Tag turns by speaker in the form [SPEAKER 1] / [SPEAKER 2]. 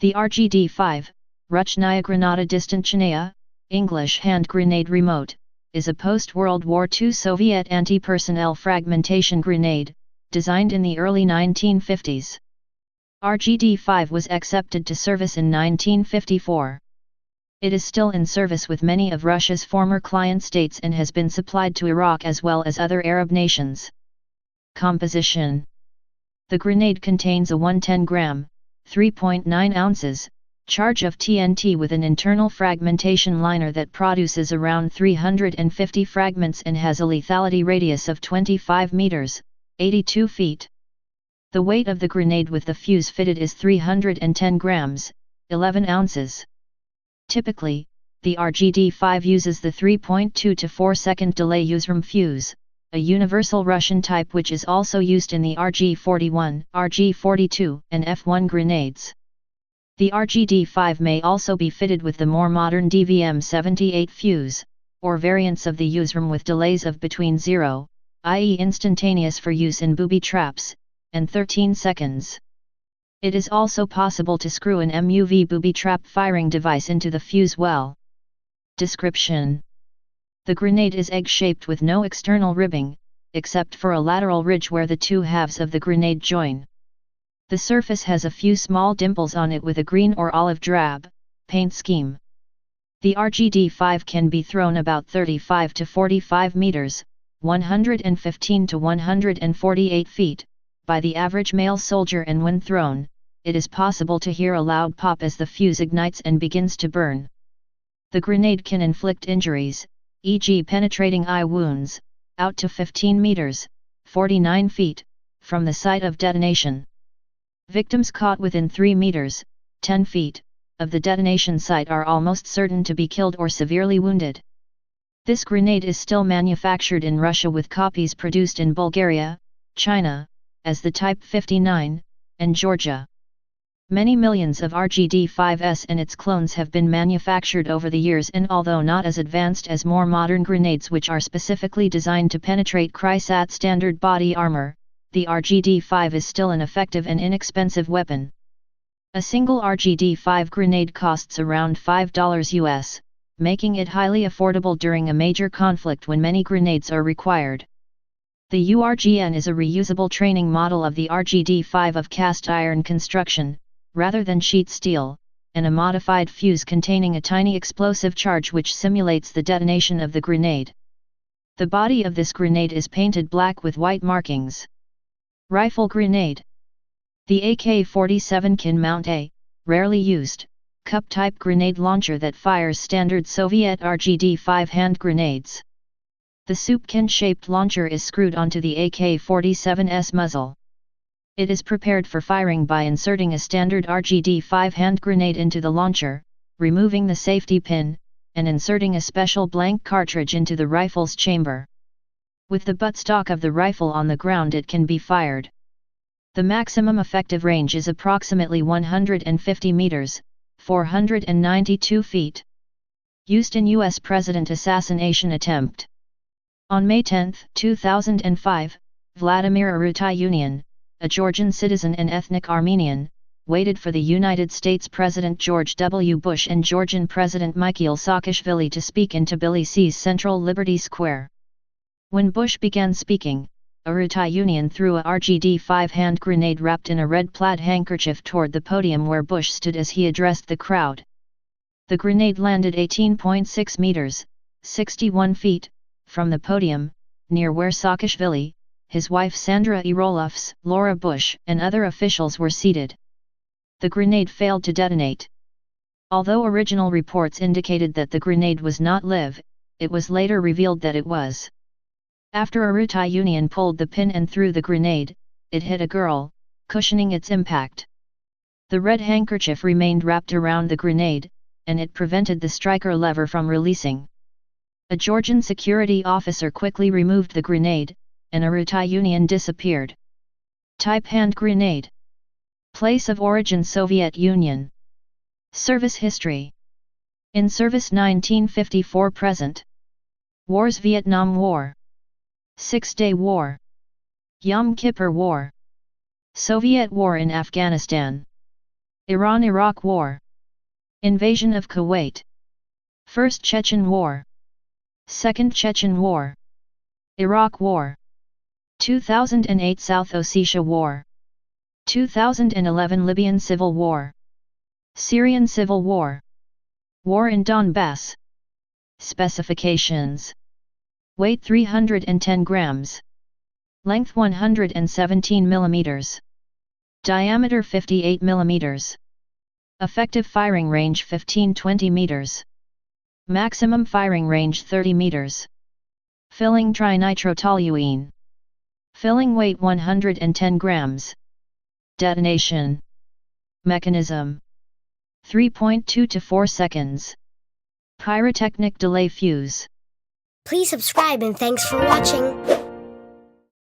[SPEAKER 1] The RGD-5, Ruchная Granada Distančная, English Hand Grenade Remote, is a post-World War II Soviet anti-personnel fragmentation grenade, designed in the early 1950s. RGD-5 was accepted to service in 1954. It is still in service with many of Russia's former client states and has been supplied to Iraq as well as other Arab nations. Composition: the grenade contains a 110-gram, 3.9 ounces, charge of TNT with an internal fragmentation liner that produces around 350 fragments and has a lethality radius of 25 meters, 82 feet. The weight of the grenade with the fuse fitted is 310 grams, 11 ounces. Typically, the RGD-5 uses the 3.2 to 4 second delay USRM fuse, a universal Russian type which is also used in the RG-41, RG-42 and F-1 grenades. The RGD-5 may also be fitted with the more modern DVM-78 fuse, or variants of the USRM with delays of between 0, i.e. instantaneous for use in booby traps, and 13 seconds. It is also possible to screw an MUV booby trap firing device into the fuse well. Description: the grenade is egg-shaped with no external ribbing, except for a lateral ridge where the two halves of the grenade join. The surface has a few small dimples on it with a green or olive drab paint scheme. The RGD-5 can be thrown about 35 to 45 meters, 115 to 148 feet, by the average male soldier, and when thrown, it is possible to hear a loud pop as the fuse ignites and begins to burn. The grenade can inflict injuries, e.g. penetrating eye wounds, out to 15 meters, 49 feet, from the site of detonation. Victims caught within 3 meters, 10 feet, of the detonation site are almost certain to be killed or severely wounded. This grenade is still manufactured in Russia with copies produced in Bulgaria, China, as the Type 59, and Georgia. Many millions of RGD-5s and its clones have been manufactured over the years, and although not as advanced as more modern grenades which are specifically designed to penetrate CRISAT standard body armor, the RGD-5 is still an effective and inexpensive weapon. A single RGD-5 grenade costs around $5 US, making it highly affordable during a major conflict when many grenades are required. The URGN is a reusable training model of the RGD-5 of cast iron construction, rather than sheet steel, and a modified fuse containing a tiny explosive charge which simulates the detonation of the grenade. The body of this grenade is painted black with white markings. Rifle grenade. The AK-47 can mount a, rarely used, cup-type grenade launcher that fires standard Soviet RGD-5 hand grenades. The soup-can-shaped launcher is screwed onto the AK-47's muzzle. It is prepared for firing by inserting a standard RGD-5 hand grenade into the launcher, removing the safety pin, and inserting a special blank cartridge into the rifle's chamber. With the buttstock of the rifle on the ground, it can be fired. The maximum effective range is approximately 150 meters, 492 feet. Used in U.S. President assassination attempt. On May 10, 2005, Vladimir Arutyunian, a Georgian citizen and ethnic Armenian, waited for the United States President George W. Bush and Georgian President Mikhail Saakashvili to speak in Tbilisi's Central Liberty Square. When Bush began speaking, Arutyunian threw a RGD-5 hand grenade wrapped in a red plaid handkerchief toward the podium where Bush stood as he addressed the crowd. The grenade landed 18.6 meters, 61 feet, from the podium, near where Saakashvili, his wife Sandra Erolofs, Laura Bush, and other officials were seated. The grenade failed to detonate. Although original reports indicated that the grenade was not live, it was later revealed that it was. After Arutyunian pulled the pin and threw the grenade, it hit a girl, cushioning its impact. The red handkerchief remained wrapped around the grenade, and it prevented the striker lever from releasing. A Georgian security officer quickly removed the grenade, and Arutyunian disappeared. Type hand grenade. Place of origin Soviet Union. Service history. In service 1954 present. Wars: Vietnam War, Six-Day War, Yom Kippur War, Soviet War in Afghanistan, Iran-Iraq War. Invasion of Kuwait. First Chechen War. Second Chechen War. Iraq War. 2008 South Ossetia War. 2011 Libyan Civil War. Syrian Civil War. War in Donbass. Specifications. Weight 310 grams. Length 117 mm. Diameter 58 mm. Effective firing range 15-20 meters. Maximum firing range 30 meters. Filling trinitrotoluene. Filling weight 110 grams. Detonation. Mechanism. 3.2 to 4 seconds. Pyrotechnic delay fuse.
[SPEAKER 2] Please subscribe and thanks for watching.